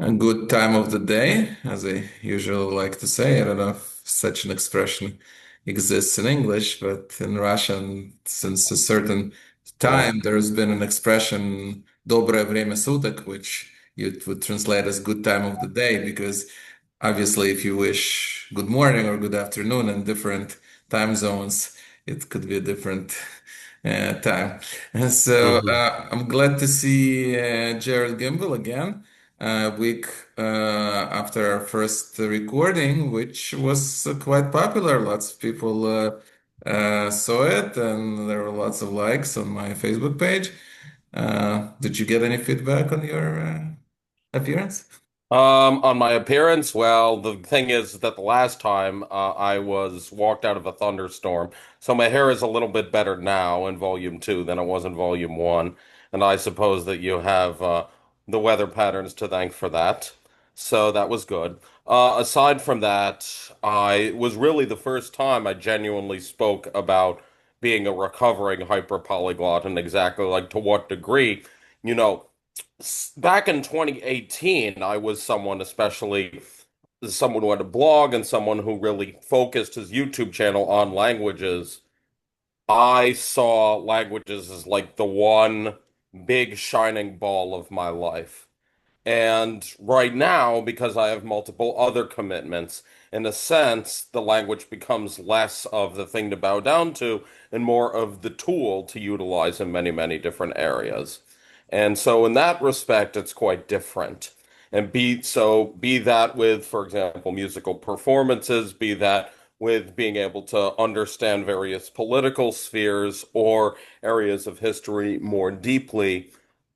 A good time of the day, as I usually like to say. I don't know if such an expression exists in English, but in Russian, since a certain Mm. time, there's been an expression "доброе время суток," which you would translate as good time of the day, because obviously, if you wish good morning or good afternoon in different time zones, it could be a different time. And so hmm I'm glad to see Jared Gimbel again a week after our first recording, which was quite popular. Lots of people saw it, and there were lots of likes on my Facebook page. Did you get any feedback on your appearance? On my appearance, well, the thing is that the last time I was walked out of a thunderstorm, so my hair is a little bit better now in volume two than it was in volume one, and I suppose that you have the weather patterns to thank for that. So that was good. Aside from that, I was really the first time I genuinely spoke about being a recovering hyper-polyglot and exactly like to what degree. You know, back in 2018, I was someone, especially someone who had a blog and someone who really focused his YouTube channel on languages. I saw languages as like the one big shining ball of my life. And right now, because I have multiple other commitments, in a sense, the language becomes less of the thing to bow down to and more of the tool to utilize in many, many different areas. And so, in that respect, it's quite different. And be that with, for example, musical performances, be that with being able to understand various political spheres or areas of history more deeply.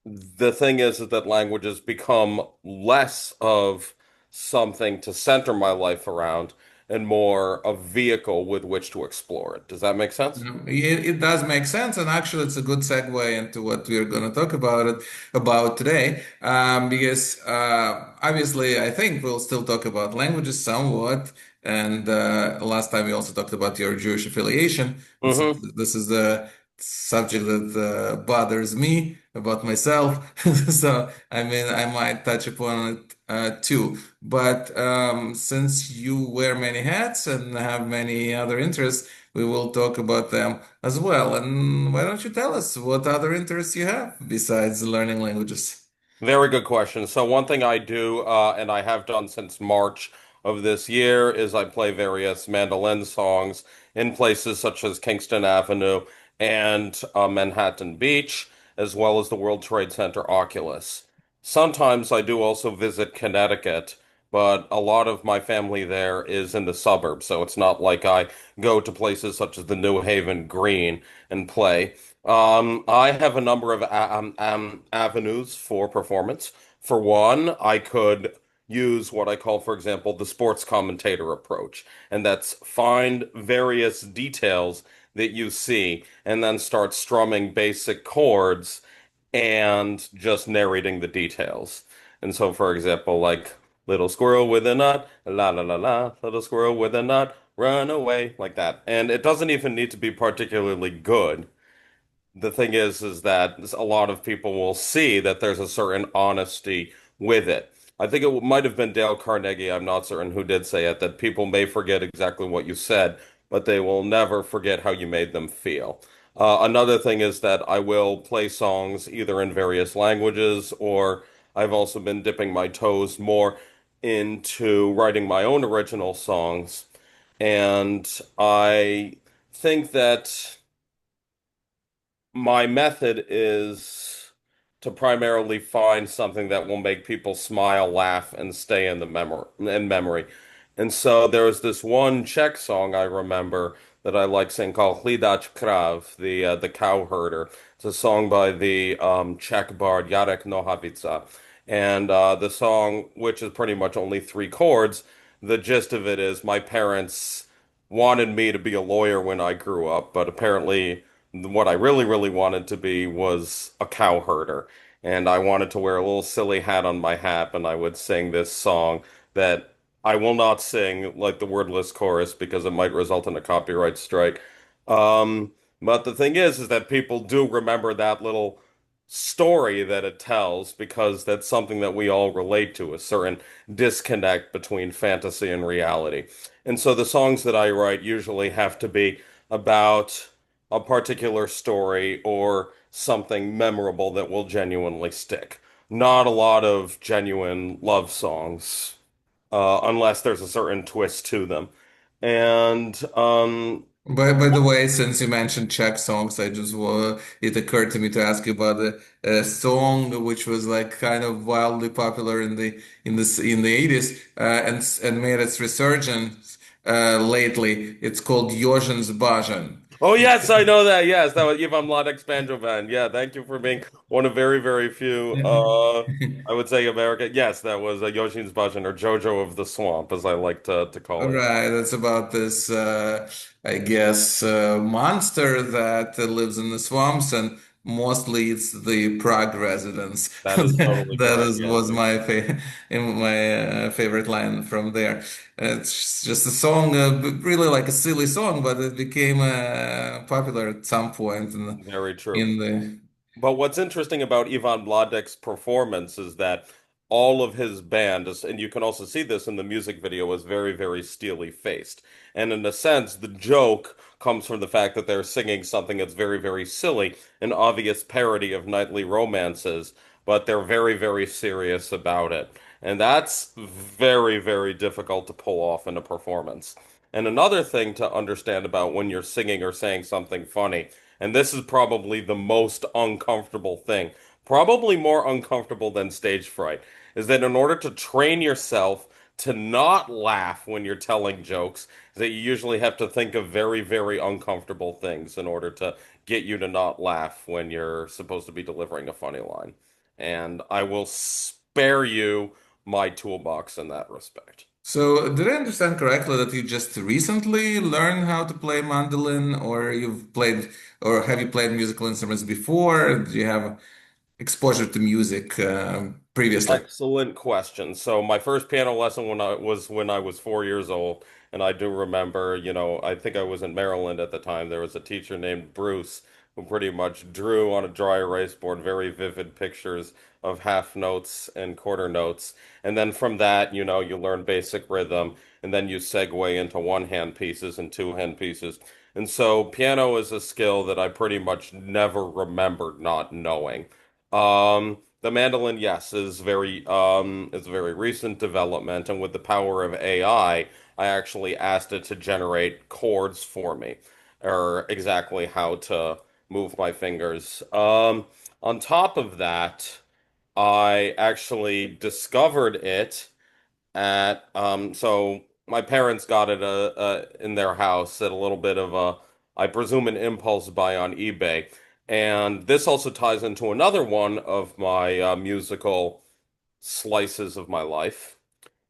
The thing is that languages become less of something to center my life around and more a vehicle with which to explore it. Does that make sense? It does make sense, and actually, it's a good segue into what we're going to talk about today. Because obviously, I think we'll still talk about languages somewhat. And last time we also talked about your Jewish affiliation, and since hmm this is the subject that bothers me about myself, so I mean, I might touch upon it too. But since you wear many hats and have many other interests, we will talk about them as well. And why don't you tell us what other interests you have besides learning languages? Very good question. So one thing I do, and I have done since March of this year, is I play various mandolin songs in places such as Kingston Avenue and Manhattan Beach, as well as the World Trade Center Oculus. Sometimes I do also visit Connecticut, but a lot of my family there is in the suburbs, so it's not like I go to places such as the New Haven Green and play. I have a number of avenues for performance. For one, I could use what I call, for example, the sports commentator approach, and that's find various details that you see and then start strumming basic chords and just narrating the details. And so, for example, like little squirrel with a nut, la la la la, little squirrel with a nut, run away, like that. And it doesn't even need to be particularly good. The thing is that a lot of people will see that there's a certain honesty with it. I think it might have been Dale Carnegie, I'm not certain who did say it, that people may forget exactly what you said, but they will never forget how you made them feel. Another thing is that I will play songs either in various languages, or I've also been dipping my toes more into writing my own original songs. And I think that my method is to primarily find something that will make people smile, laugh, and stay in memory. And so there was this one Czech song I remember that I like singing called Hlídač Krav, the cow herder. It's a song by the Czech bard Jarek Nohavica. And the song, which is pretty much only three chords, the gist of it is my parents wanted me to be a lawyer when I grew up, but apparently what I really, really wanted to be was a cow herder. And I wanted to wear a little silly hat on my hat, and I would sing this song that I will not sing like the wordless chorus because it might result in a copyright strike. Um, but the thing is that people do remember that little story that it tells because that's something that we all relate to, a certain disconnect between fantasy and reality. And so the songs that I write usually have to be about a particular story or something memorable that will genuinely stick. Not a lot of genuine love songs, unless there's a certain twist to them. And By the way, since you mentioned Czech songs, it occurred to me to ask you about a song which was like kind of wildly popular in the 80s and made its resurgence lately. It's called Yozhin's Bajan. oh yes, I know that. Yes, that was Ivan Mládek's banjo band. Yeah, thank you for being one of very, very few. I would say America. Yes, that was Yoshin's Bajin or Jojo of the Swamp, as I like to call it. Right, it's about this, I guess, monster that lives in the swamps, and mostly it's the Prague residents. That is totally That correct. is Yes, was my favorite line from there. It's just a song, really like a silly song, but it became popular at some point very true. in the. But what's interesting about Ivan Mládek's performance is that all of his band is, and you can also see this in the music video, is very, very steely faced. And in a sense, the joke comes from the fact that they're singing something that's very, very silly, an obvious parody of knightly romances, but they're very, very serious about it. And that's very, very difficult to pull off in a performance. And another thing to understand about when you're singing or saying something funny, and this is probably the most uncomfortable thing, probably more uncomfortable than stage fright, is that in order to train yourself to not laugh when you're telling jokes, is that you usually have to think of very, very uncomfortable things in order to get you to not laugh when you're supposed to be delivering a funny line. And I will spare you my toolbox in that respect. So, did I understand correctly that you just recently learned how to play mandolin, or have you played musical instruments before? Do you have exposure to music previously? Excellent question. So my first piano lesson when I was 4 years old, and I do remember, I think I was in Maryland at the time. There was a teacher named Bruce who pretty much drew on a dry erase board very vivid pictures of half notes and quarter notes. And then from that, you learn basic rhythm, and then you segue into one hand pieces and two hand pieces. And so piano is a skill that I pretty much never remembered not knowing. The mandolin, yes, is a very recent development, and with the power of I actually asked it to generate chords for me, or exactly how to move my fingers. On top of that, I actually discovered it so my parents got it in their house at a little bit of I presume an impulse buy on eBay. And this also ties into another one of my musical slices of my life,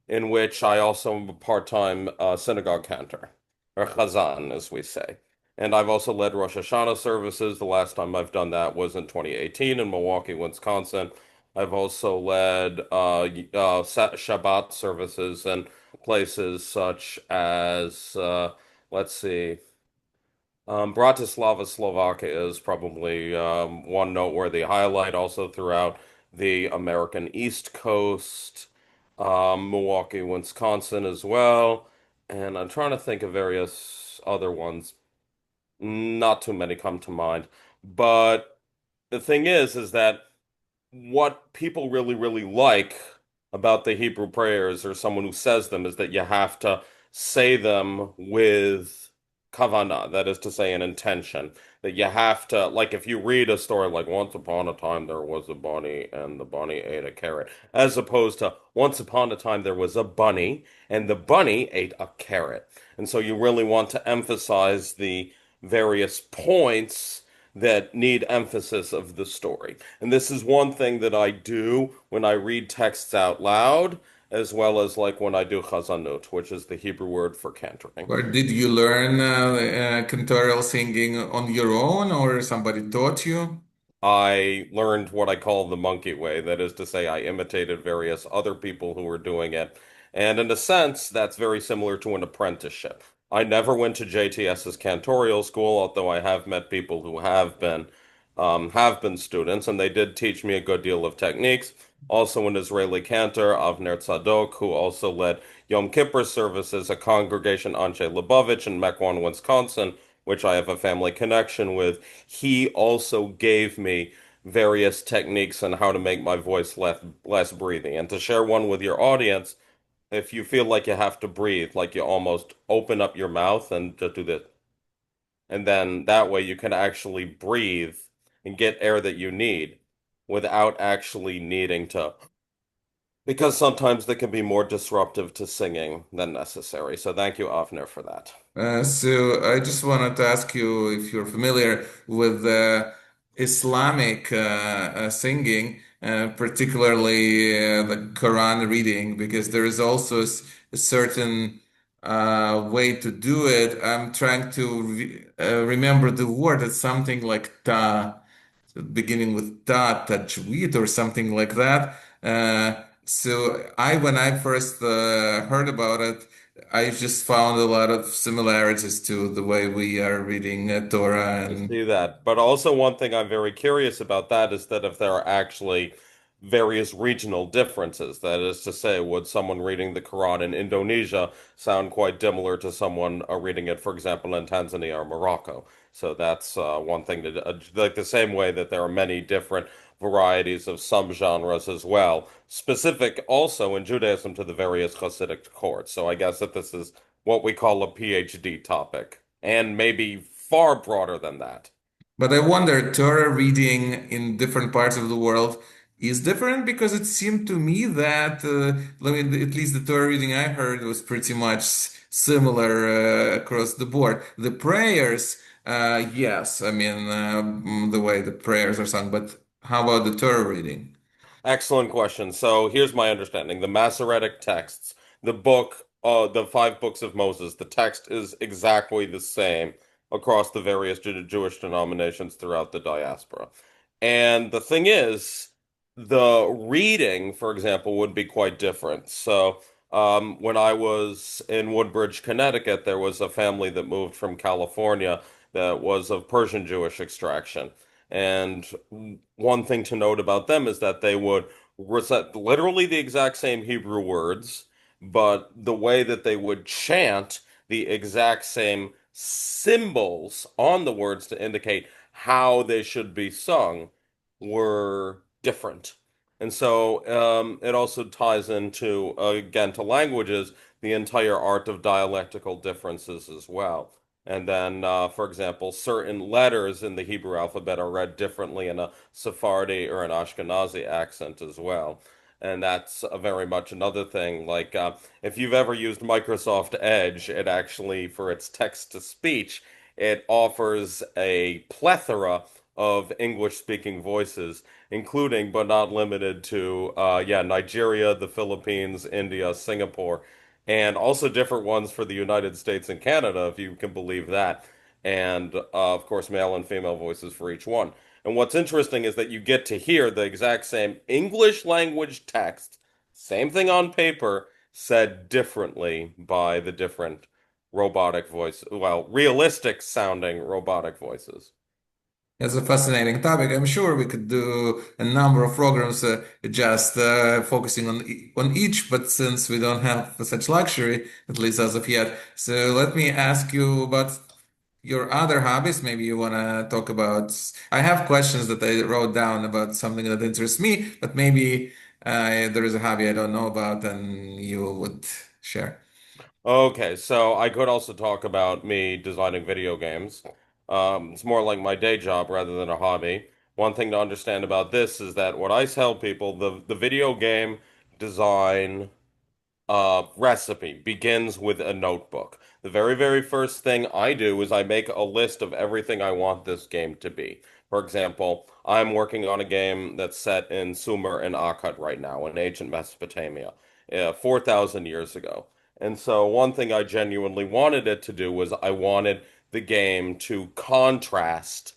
in which I also am a part-time synagogue cantor, or chazan, as we say. And I've also led Rosh Hashanah services. The last time I've done that was in 2018 in Milwaukee, Wisconsin. I've also led Shabbat services in places such as, let's see, Bratislava, Slovakia is probably one noteworthy highlight. Also throughout the American East Coast, Milwaukee, Wisconsin as well. And I'm trying to think of various other ones. Not too many come to mind. But the thing is that what people really, really like about the Hebrew prayers or someone who says them is that you have to say them with kavanah, that is to say, an intention. That you have to, like, if you read a story like Once Upon a Time there was a bunny and the bunny ate a carrot, as opposed to Once Upon a Time there was a bunny and the bunny ate a carrot. And so you really want to emphasize the various points that need emphasis of the story. And this is one thing that I do when I read texts out loud, as well as like when I do chazanut, which is the Hebrew word for cantering. Or did you learn cantorial singing on your own, or somebody taught you? I learned what I call the monkey way. That is to say, I imitated various other people who were doing it. And in a sense, that's very similar to an apprenticeship. I never went to JTS's cantorial school, although I have met people who have been. have been students, and they did teach me a good deal of techniques. Also, an Israeli cantor, Avner Tzadok, who also led Yom Kippur services, a congregation Anshe Lubavitch in Mequon, Wisconsin, which I have a family connection with. He also gave me various techniques on how to make my voice less breathy. And to share one with your audience, if you feel like you have to breathe, like you almost open up your mouth and just do this. And then that way you can actually breathe and get air that you need without actually needing to, because sometimes they can be more disruptive to singing than necessary. So thank you, Avner, for that. So I just wanted to ask you if you're familiar with Islamic singing, particularly the Quran reading, because there is also a certain way to do it. I'm trying to remember the word. It's something like ta, beginning with ta, tajweed, or something like that. When I first heard about it, I just found a lot of similarities to the way we are reading Torah I and. see that. But also, one thing I'm very curious about that is that if there are actually various regional differences, that is to say, would someone reading the Quran in Indonesia sound quite similar to someone reading it, for example, in Tanzania or Morocco? So that's one thing that, like the same way that there are many different varieties of some genres as well, specific also in Judaism to the various Hasidic courts. So I guess that this is what we call a PhD topic, and maybe far broader than that. But I wonder, Torah reading in different parts of the world is different because it seemed to me that, I mean, at least the Torah reading I heard was pretty much similar across the board. The prayers, yes, I mean, the way the prayers are sung, but how about the Torah reading? Excellent question. So here's my understanding. The Masoretic texts, the five books of Moses, the text is exactly the same across the various Jewish denominations throughout the diaspora. And the thing is, the reading, for example, would be quite different. So when I was in Woodbridge, Connecticut, there was a family that moved from California that was of Persian Jewish extraction. And one thing to note about them is that they would recite literally the exact same Hebrew words, but the way that they would chant the exact same symbols on the words to indicate how they should be sung were different. And so it also ties into, again, to languages, the entire art of dialectical differences as well. And then, for example, certain letters in the Hebrew alphabet are read differently in a Sephardi or an Ashkenazi accent as well. And that's very much another thing. Like, if you've ever used Microsoft Edge, it actually, for its text to speech, it offers a plethora of English-speaking voices, including but not limited to, Nigeria, the Philippines, India, Singapore, and also different ones for the United States and Canada, if you can believe that. And of course, male and female voices for each one. And what's interesting is that you get to hear the exact same English language text, same thing on paper, said differently by the different robotic voice, well, realistic sounding robotic voices. It's a fascinating topic. I'm sure we could do a number of programs just focusing on each, but since we don't have such luxury, at least as of yet, so let me ask you about your other hobbies. Maybe you want to talk about. I have questions that I wrote down about something that interests me, but maybe there is a hobby I don't know about, and you would share. Okay, so I could also talk about me designing video games. It's more like my day job rather than a hobby. One thing to understand about this is that what I tell people, the video game design recipe begins with a notebook. The very, very first thing I do is I make a list of everything I want this game to be. For example, I'm working on a game that's set in Sumer and Akkad right now in ancient Mesopotamia, 4,000 years ago. And so one thing I genuinely wanted it to do was I wanted the game to contrast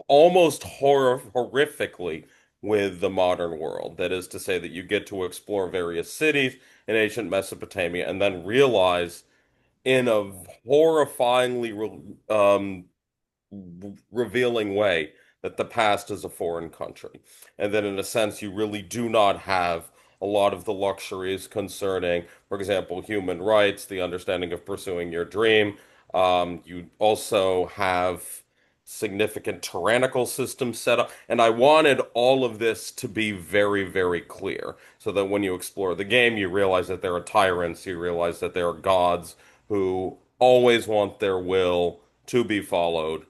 almost horrifically with the modern world. That is to say, that you get to explore various cities in ancient Mesopotamia and then realize in a horrifyingly revealing way that the past is a foreign country. And that in a sense, you really do not have a lot of the luxuries concerning, for example, human rights, the understanding of pursuing your dream. You also have significant tyrannical systems set up. And I wanted all of this to be very, very clear so that when you explore the game, you realize that there are tyrants, you realize that there are gods who always want their will to be followed.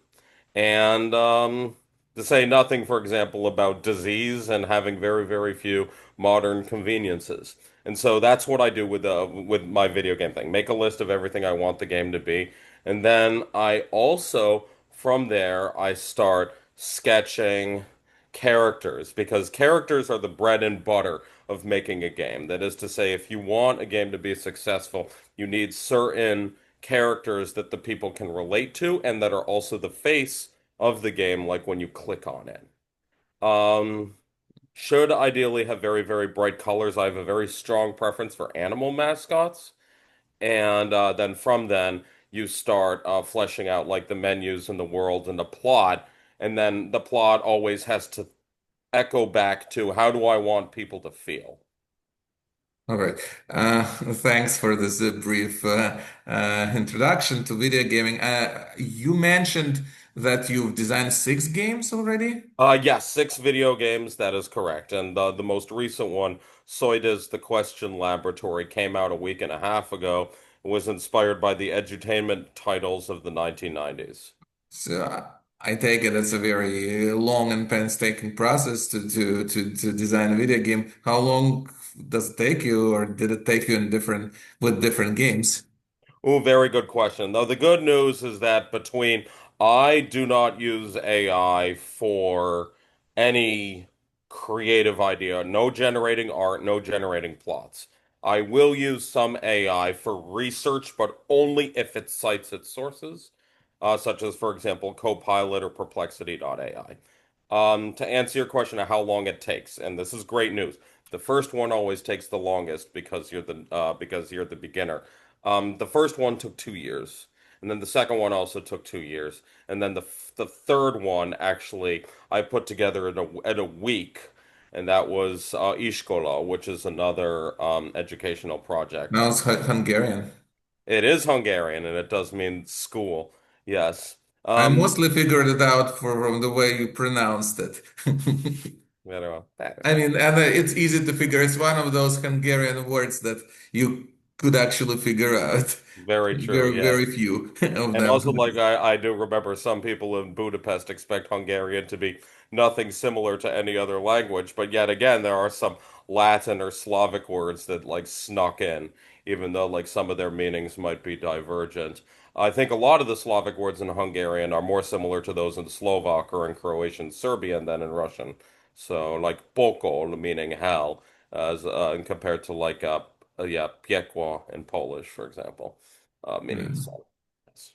And to say nothing, for example, about disease and having very, very few modern conveniences. And so that's what I do with my video game thing. Make a list of everything I want the game to be, and then I also from there I start sketching characters because characters are the bread and butter of making a game. That is to say, if you want a game to be successful, you need certain characters that the people can relate to and that are also the face of the game, like when you click on it. Um, should ideally have very, very bright colors. I have a very strong preference for animal mascots. And then from then, you start fleshing out like the menus and the world and the plot. And then the plot always has to echo back to how do I want people to feel? All right. Thanks for this brief introduction to video gaming. You mentioned that you've designed 6 games already. Yes, 6 video games, that is correct. And the most recent one, Soida's The Question Laboratory, came out a week and a half ago. It was inspired by the edutainment titles of the 1990s. So I take it it's a very long and painstaking process to design a video game. How long does it take you, or did it take you in different with different games? Oh, very good question. Though the good news is that between I do not use AI for any creative idea, no generating art, no generating plots. I will use some AI for research, but only if it cites its sources, such as, for example, Copilot or Perplexity.ai. To answer your question of how long it takes, and this is great news. The first one always takes the longest because you're the beginner. The first one took 2 years, and then the second one also took 2 years, and then the third one actually I put together in a week, and that was Ishkola, which is another educational project. Now it's Hungarian. It is Hungarian, and it does mean school. Yes. I Um, mostly figured it out from the way you pronounced it. very well. I mean, and it's easy to figure. It's one of those Hungarian words that you could actually figure out. Very true. Very, Yes. very few of And them. also, like I do remember some people in Budapest expect Hungarian to be nothing similar to any other language, but yet again, there are some Latin or Slavic words that like snuck in, even though like some of their meanings might be divergent. I think a lot of the Slavic words in Hungarian are more similar to those in Slovak or in Croatian, Serbian than in Russian. So like pokol meaning hell, as compared to like yeah, piekło in Polish, for example, meaning Mm, sun. Yes.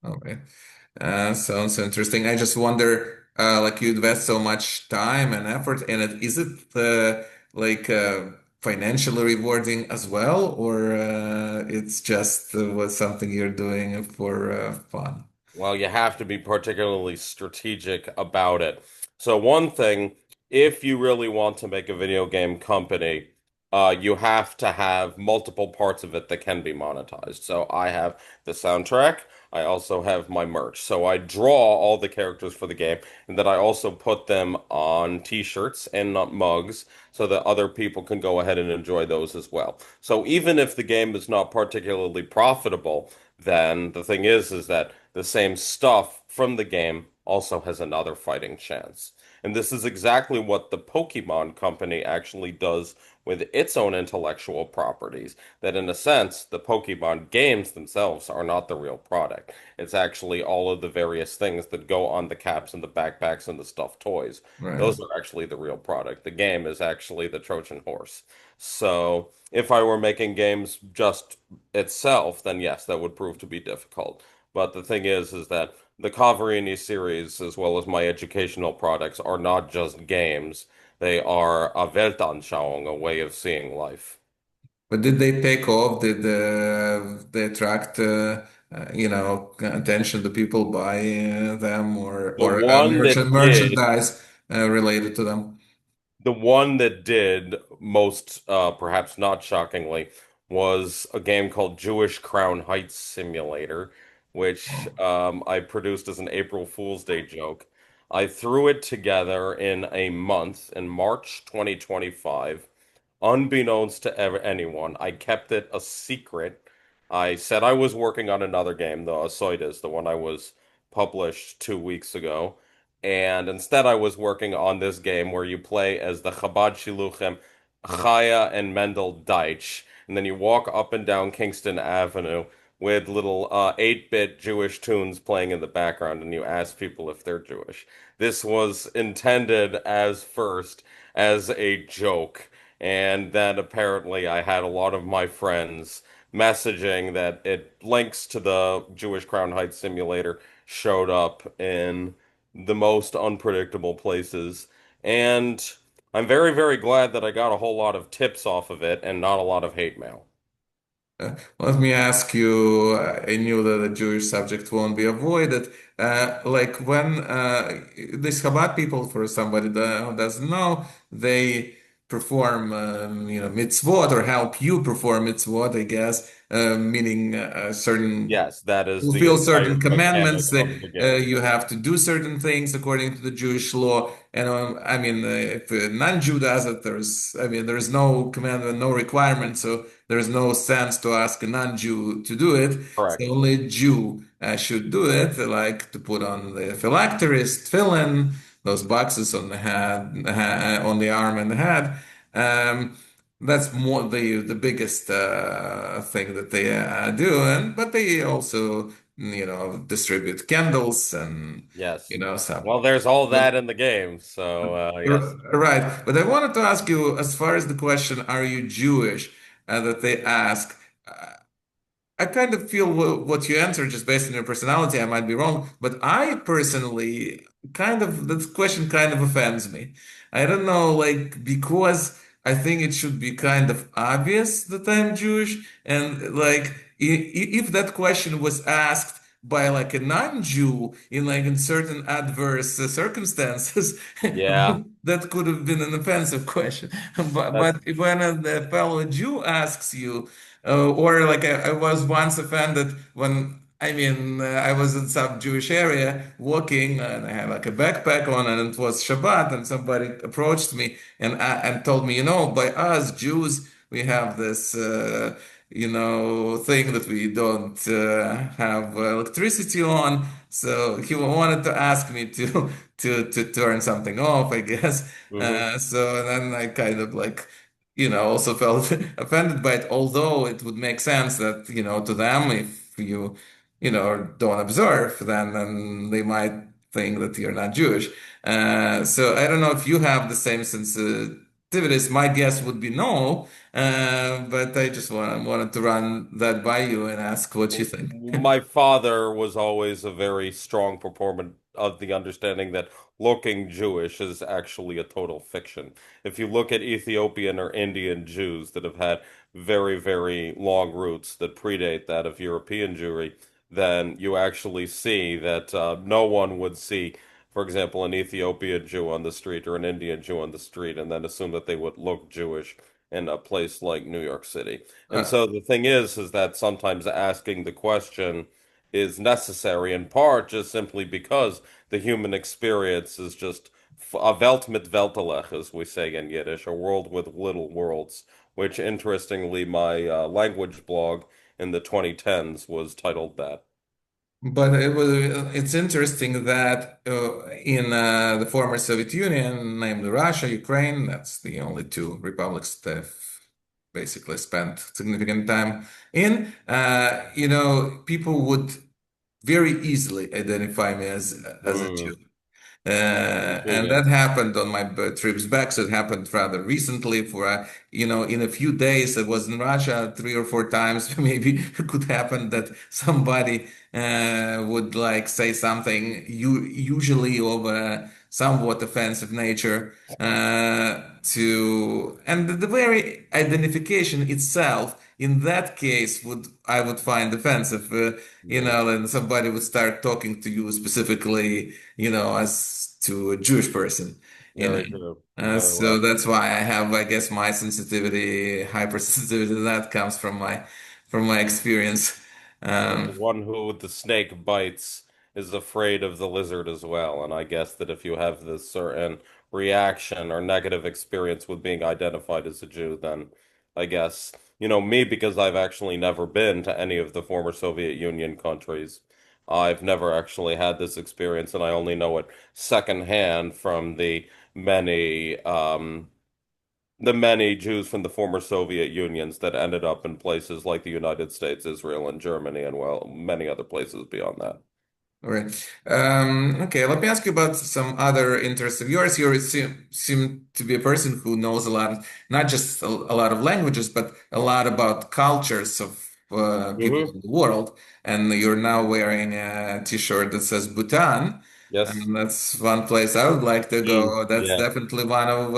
okay. Sounds interesting. I just wonder, like you invest so much time and effort in it. Is it like financially rewarding as well, or it's just was something you're doing for fun? Well, you have to be particularly strategic about it. So one thing, if you really want to make a video game company, you have to have multiple parts of it that can be monetized. So I have the soundtrack. I also have my merch. So I draw all the characters for the game, and then I also put them on t-shirts and not mugs so that other people can go ahead and enjoy those as well. So even if the game is not particularly profitable, then the thing is that the same stuff from the game also has another fighting chance. And this is exactly what the Pokemon company actually does with its own intellectual properties. That in a sense, the Pokemon games themselves are not the real product. It's actually all of the various things that go on the caps and the backpacks and the stuffed toys. Right. Those are actually the real product. The game is actually the Trojan horse. So if I were making games just itself, then yes, that would prove to be difficult. But the thing is that the Cavarini series, as well as my educational products, are not just games. They are a Weltanschauung, a way of seeing life. But did they take off? Did they attract attention to people buy them The or one that did merchandise related to them. The one that did most, perhaps not shockingly, was a game called Jewish Crown Heights Simulator, which I produced as an April Fool's Day joke. I threw it together in a month in March 2025. Unbeknownst to anyone, I kept it a secret. I said I was working on another game, the Asoides, the one I was published 2 weeks ago. And instead, I was working on this game where you play as the Chabad Shiluchim, Chaya and Mendel Deitch. And then you walk up and down Kingston Avenue with little 8-bit Jewish tunes playing in the background, and you ask people if they're Jewish. This was intended as first as a joke. And then apparently I had a lot of my friends messaging that it links to the Jewish Crown Heights simulator showed up in the most unpredictable places. And I'm very, very glad that I got a whole lot of tips off of it and not a lot of hate mail. Let me ask you, I knew that a Jewish subject won't be avoided. Like when these Chabad people, for somebody that who doesn't know, they perform, mitzvot or help you perform mitzvot, I guess, meaning certain Yes, that is the fulfill entire certain mechanic commandments that of the game. you have to do certain things according to the Jewish law. And I mean, if a non-Jew does it, there's no commandment, no requirement. So there's no sense to ask a non-Jew to do it. So Correct. only a Jew should do it, like to put on the phylacteries, tefillin, those boxes on the head, on the arm and the head. Um, that's more the biggest thing that they do, and but they also distribute candles and Yes. some. Well, there's all that in the game, so yes. Right, but I wanted to ask you, as far as the question, "Are you Jewish?" That they ask. I kind of feel what you answered just based on your personality. I might be wrong, but I personally this question kind of offends me. I don't know, like, because I think it should be kind of obvious that I'm Jewish, and like, if that question was asked by like a non-Jew in certain adverse circumstances, Yeah, that could have been an offensive question. But that's if when a fellow Jew asks you, or like I was once offended when I was in some Jewish area walking and I had like a backpack on and it was Shabbat and somebody approached me and told me, by us Jews we have this thing that we don't have electricity on. So he wanted to ask me to to turn something off, I guess. hmm So then I kind of like also felt offended by it, although it would make sense that, to them, if don't observe, then they might think that you're not Jewish. So I don't know if you have the same sensitivities. My guess would be no, but I just wanted to run that by you and ask what you think. My father was always a very strong proponent of the understanding that looking Jewish is actually a total fiction. If you look at Ethiopian or Indian Jews that have had very, very long roots that predate that of European Jewry, then you actually see that no one would see, for example, an Ethiopian Jew on the street or an Indian Jew on the street and then assume that they would look Jewish in a place like New York City. And Uh, so the thing is that sometimes asking the question is necessary in part just simply because the human experience is just a Welt mit Weltallech, as we say in Yiddish, a world with little worlds, which interestingly, my language blog in the 2010s was titled that. But it's interesting that in the former Soviet Union, namely Russia, Ukraine, that's the only two republics that have basically spent significant time in, people would very easily identify me as a Jew. Mm, And intriguing. that happened on my trips back. So it happened rather recently for, in a few days, I was in Russia 3 or 4 times. Maybe it could happen that somebody would like say something, usually of a somewhat offensive nature and the very identification itself in that case would I would find offensive. Mhm. And somebody would start talking to you specifically, as to a Jewish person, you know. Very true. Very So well. that's why I have, I guess, my sensitivity, hypersensitivity. That comes from my experience. And the Um, one who the snake bites is afraid of the lizard as well. And I guess that if you have this certain reaction or negative experience with being identified as a Jew, then I guess, me, because I've actually never been to any of the former Soviet Union countries. I've never actually had this experience, and I only know it secondhand from many the many Jews from the former Soviet Unions that ended up in places like the United States, Israel, and Germany, and well, many other places beyond that. All right. Okay, let me ask you about some other interests of yours. You seem to be a person who knows a lot, not just a lot of languages, but a lot about cultures of people Hmm. in the world. And you're now wearing a t-shirt that says Bhutan. Yes. And that's one place I would like to Mm, go. That's yeah. definitely one of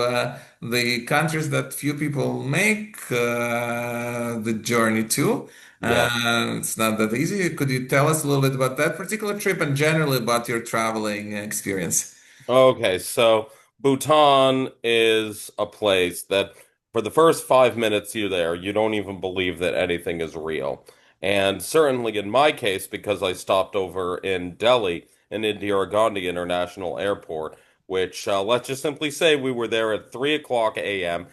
the countries that few people make the journey to. Yeah. It's not that easy. Could you tell us a little bit about that particular trip and generally about your traveling experience? Okay, so Bhutan is a place that for the first 5 minutes you're there, you don't even believe that anything is real. And certainly in my case, because I stopped over in Delhi in Indira Gandhi International Airport, which let's just simply say we were there at 3 o'clock a.m.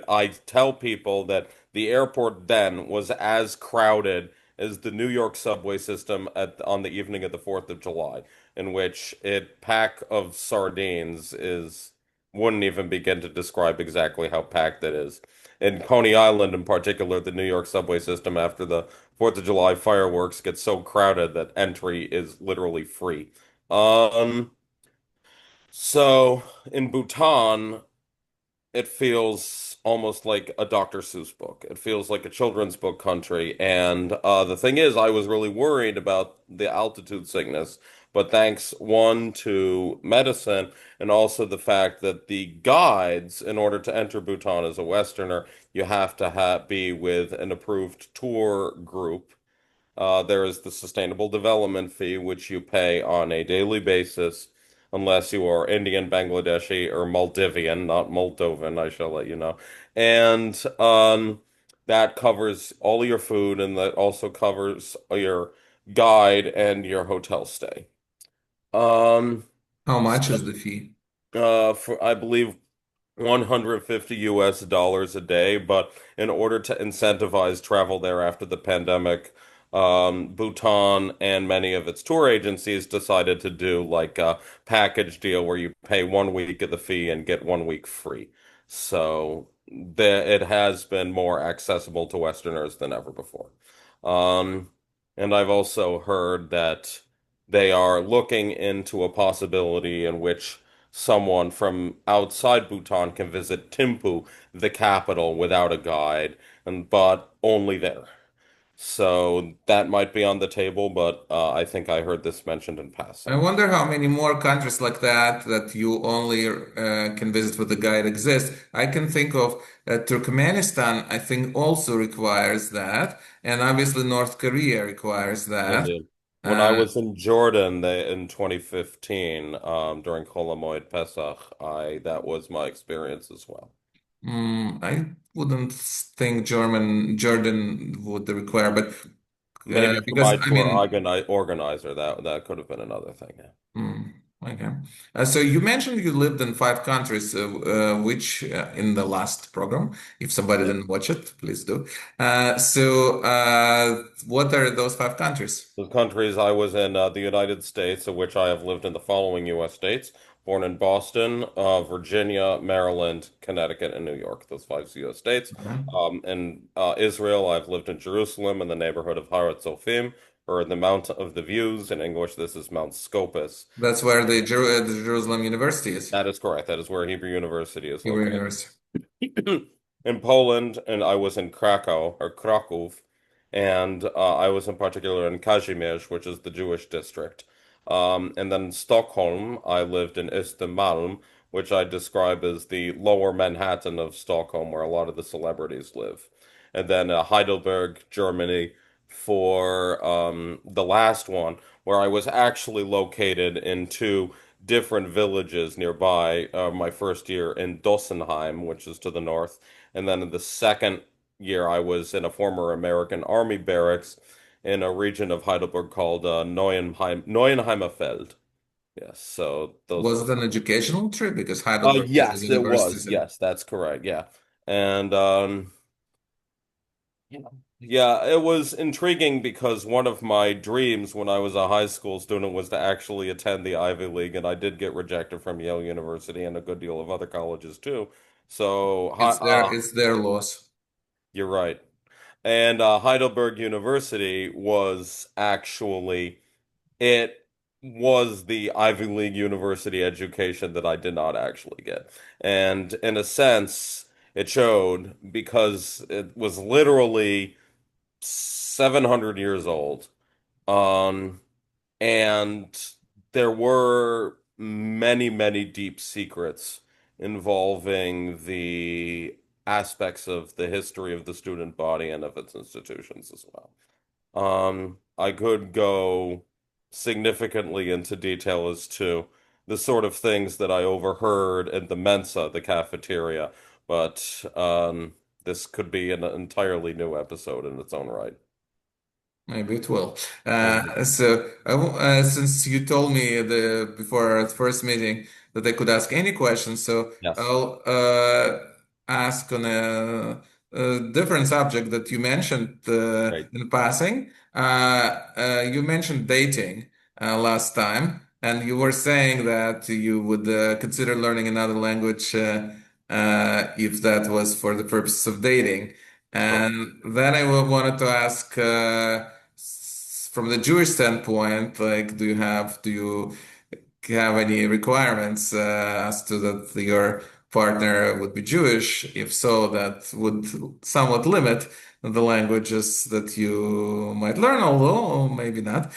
I tell people that the airport then was as crowded as the New York subway system on the evening of the 4th of July, in which a pack of sardines is wouldn't even begin to describe exactly how packed it is. In Coney Island, in particular, the New York subway system after the 4th of July fireworks gets so crowded that entry is literally free. Um, so in Bhutan, it feels almost like a Dr. Seuss book. It feels like a children's book country. And the thing is, I was really worried about the altitude sickness. But thanks, one, to medicine, and also the fact that the guides, in order to enter Bhutan as a Westerner, you have to be with an approved tour group. There is the sustainable development fee, which you pay on a daily basis, unless you are Indian, Bangladeshi, or Maldivian, not Moldovan, I shall let you know. And that covers all your food, and that also covers your guide and your hotel stay. Um, How so, much is the fee? for I believe $150 a day, but in order to incentivize travel there after the pandemic, Bhutan and many of its tour agencies decided to do like a package deal where you pay 1 week of the fee and get 1 week free. So it has been more accessible to Westerners than ever before. Um, and I've also heard that they are looking into a possibility in which someone from outside Bhutan can visit Thimphu, the capital, without a guide, but only there. So that might be on the table, but I think I heard this mentioned in I passing. wonder how many more countries like that you only can visit with a guide exist. I can think of Turkmenistan, I think also requires that. And obviously North Korea requires that. Indeed. When I Uh, was in Jordan in 2015, during Kolamoid Pesach, I that was my experience as well. I wouldn't think Jordan would require, but Maybe for because my I tour mean, organizer, that could have been another thing. Yeah. okay. So you mentioned you lived in 5 countries, which in the last program, if somebody Yeah. didn't watch it, please do. What are those 5 countries? The countries I was in, the United States, of which I have lived in the following U.S. states: born in Boston, Virginia, Maryland, Connecticut, and New York. Those five U.S. states. Mhm. In Israel, I've lived in Jerusalem in the neighborhood of Har Zophim, or the Mount of the Views. In English, this is Mount Scopus. That's where the Jerusalem University is. That is correct. That is where Hebrew University is Hebrew located. University. In Poland, and I was in Krakow, and I was in particular in Kazimierz, which is the Jewish district. And then in Stockholm, I lived in Östermalm, which I describe as the lower Manhattan of Stockholm, where a lot of the celebrities live. And then Heidelberg, Germany, for the last one, where I was actually located in two different villages nearby. My first year in Dossenheim, which is to the north, and then in the second year, I was in a former American Army barracks in a region of Heidelberg called Neuenheimer Feld. Yes, so those Was were it an some. educational trip? Because Heidelberg is a Yes, it university was. city. Yes, that's correct. Yeah, and yeah, yeah, it was intriguing because one of my dreams when I was a high school student was to actually attend the Ivy League, and I did get rejected from Yale University and a good deal of other colleges too. So, It's their loss. you're right. And Heidelberg University was actually it was the Ivy League university education that I did not actually get. And in a sense, it showed because it was literally 700 years old. Um, and there were many, many deep secrets involving the aspects of the history of the student body and of its institutions as well. I could go significantly into detail as to the sort of things that I overheard at the Mensa, the cafeteria, but this could be an entirely new episode in its own right. Maybe it will. Mhm. Since you told me before our first meeting that I could ask any questions, so Yes. I'll ask on a different subject that you mentioned Right. in passing. You mentioned dating last time, and you were saying that you would consider learning another language if that was for the purpose of dating. Sure. And then wanted to ask. From the Jewish standpoint, like, do you have any requirements as to that your partner would be Jewish? If so, that would somewhat limit the languages that you might learn, although maybe not.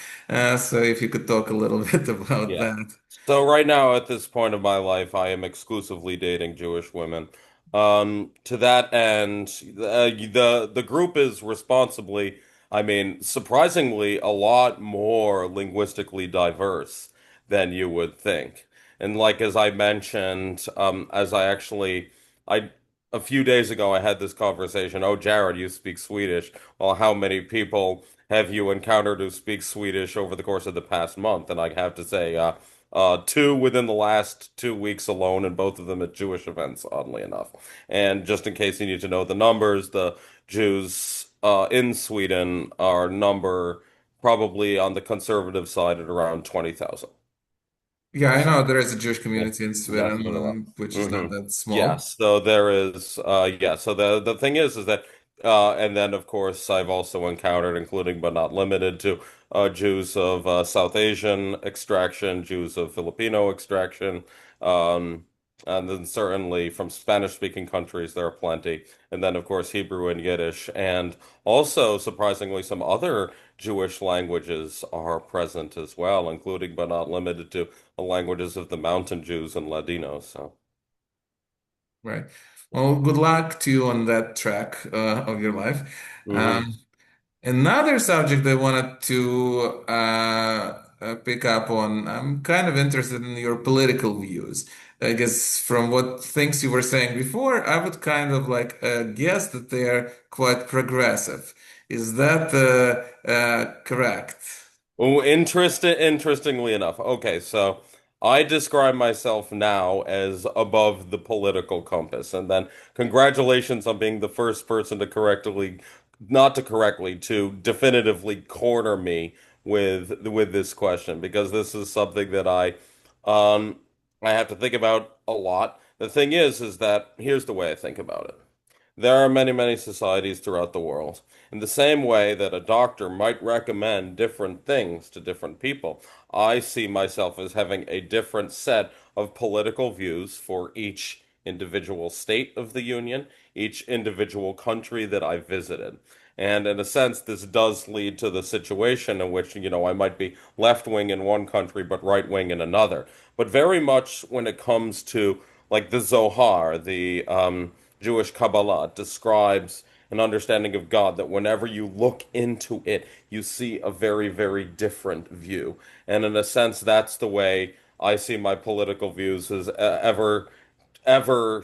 So if you could talk a little bit about Yeah. that. So right now at this point of my life, I am exclusively dating Jewish women. To that end, the group is responsibly, I mean, surprisingly, a lot more linguistically diverse than you would think. And like as I mentioned, as I actually, I a few days ago I had this conversation. Oh, Jared, you speak Swedish. Well, how many people have you encountered who speak Swedish over the course of the past month? And I have to say, two within the last 2 weeks alone, and both of them at Jewish events, oddly enough. And just in case you need to know the numbers, the Jews in Sweden are number probably on the conservative side at around 20,000. Yeah, I know So. there is a Jewish Yeah, community in that's what it Sweden, which is hmm not that small. Yes, so there is yeah, so the thing is that and then of course I've also encountered, including but not limited to Jews of South Asian extraction, Jews of Filipino extraction, um and then certainly from Spanish speaking countries there are plenty. And then of course Hebrew and Yiddish, and also surprisingly some other Jewish languages are present as well, including but not limited to the languages of the Mountain Jews and Ladinos. So, Right. Well, good luck to you on that track of your life. hmm Um, Another subject I wanted to pick up on, I'm kind of interested in your political views. I guess from what things you were saying before, I would kind of like guess that they are quite progressive. Is that correct? Oh, interestingly enough. Okay, so I describe myself now as above the political compass, and then congratulations on being the first person to not to correctly, to definitively corner me with this question, because this is something that um I have to think about a lot. The thing is that here's the way I think about it. There are many, many societies throughout the world. In the same way that a doctor might recommend different things to different people, I see myself as having a different set of political views for each individual state of the Union, each individual country that I visited. And in a sense, this does lead to the situation in which, I might be left wing in one country, but right wing in another. But very much when it comes to like the Zohar, the Jewish Kabbalah describes an understanding of God that whenever you look into it, you see a very, very different view. And in a sense, that's the way I see my political views as ever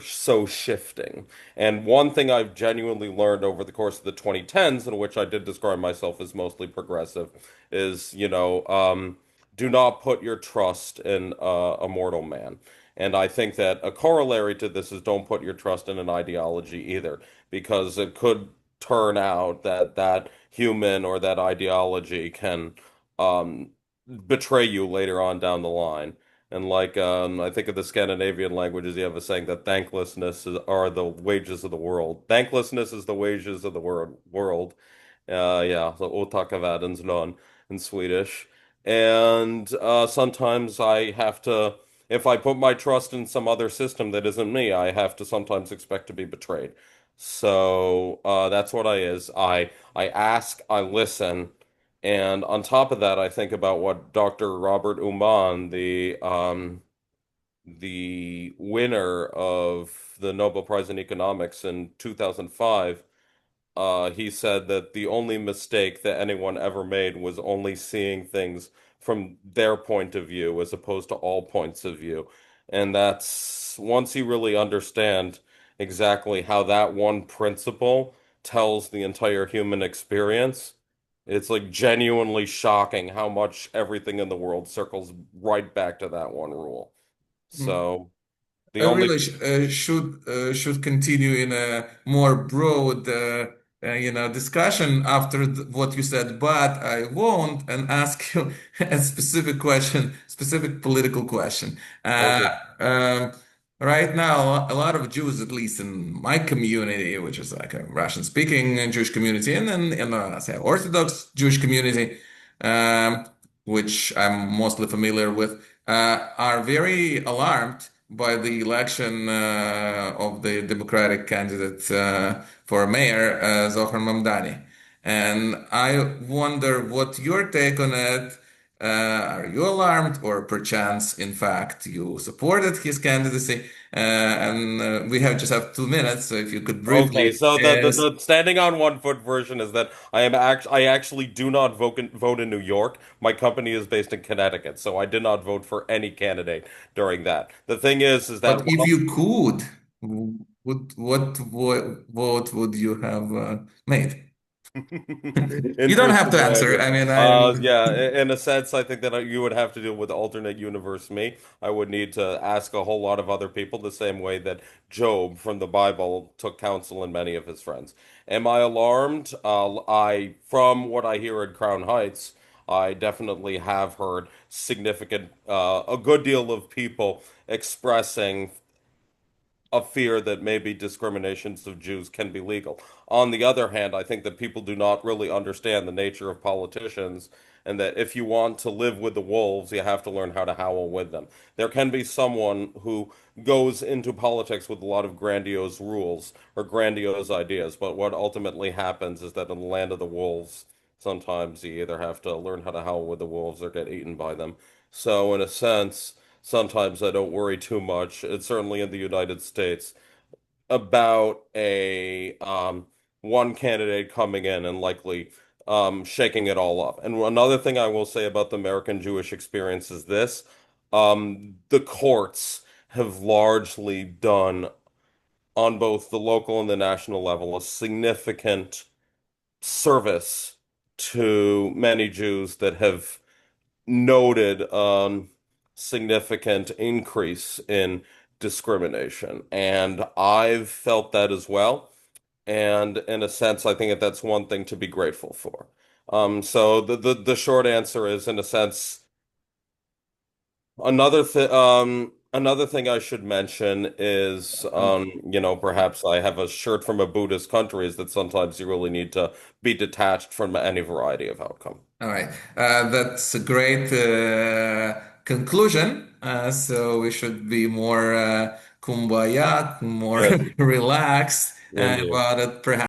so shifting. And one thing I've genuinely learned over the course of the 2010s, in which I did describe myself as mostly progressive, is, do not put your trust in a mortal man. And I think that a corollary to this is don't put your trust in an ideology either, because it could turn out that that human or that ideology can um, betray you later on down the line. And like I think of the Scandinavian languages, you have a saying that are the wages of the world. Thanklessness is the wages of the world. Yeah, the Otakavadens in Swedish. And sometimes I have to, if I put my trust in some other system that isn't me, I have to sometimes expect to be betrayed. So that's what I is. I ask, I listen, and on top of that, I think about what Dr. Robert Uman, the winner of the Nobel Prize in Economics in 2005, he said that the only mistake that anyone ever made was only seeing things from their point of view as opposed to all points of view. And that's once you really understand exactly how that one principle tells the entire human experience, it's like genuinely shocking how much everything in the world circles right back to that one rule. So the I only really should continue in a more broad discussion after what you said, but I won't and ask you a specific question, specific political question. Uh, okay, um, right now, a lot of Jews, at least in my community, which is like a Russian-speaking Jewish community, and then say Orthodox Jewish community, um, which I'm mostly familiar with, are very alarmed by the election of the Democratic candidate for mayor, Zohar Mamdani. And I wonder what your take on it. Are you alarmed, or perchance, in fact, you supported his candidacy? And we have 2 minutes, so if you could okay. briefly, So the, the yes. the standing on one foot version is that I actually do not vote in New York. My company is based in Connecticut, so I did not vote for any candidate during that. The thing is that But if you could, what vote would you have made? You don't have Interesting to way. answer. I mean, I'm. Yeah, in a sense, I think that you would have to deal with alternate universe me. I would need to ask a whole lot of other people the same way that Job from the Bible took counsel in many of his friends. Am I alarmed? From what I hear in Crown Heights, I definitely have heard a good deal of people expressing a fear that maybe discriminations of Jews can be legal. On the other hand, I think that people do not really understand the nature of politicians, and that if you want to live with the wolves, you have to learn how to howl with them. There can be someone who goes into politics with a lot of grandiose rules or grandiose ideas, but what ultimately happens is that in the land of the wolves, sometimes you either have to learn how to howl with the wolves or get eaten by them. So, in a sense, sometimes I don't worry too much. It's certainly in the United States about a one candidate coming in and likely shaking it all up. And another thing I will say about the American Jewish experience is this: the courts have largely done on both the local and the national level a significant service to many Jews that have noted significant increase in discrimination. And I've felt that as well. And in a sense, I think that that's one thing to be grateful for. So the short answer is, in a sense, another thing I should mention is, perhaps I have a shirt from a Buddhist country, is that sometimes you really need to be detached from any variety of outcome. All right. That's a great conclusion. So we should be more kumbaya, more Yes, relaxed indeed. about it, perhaps.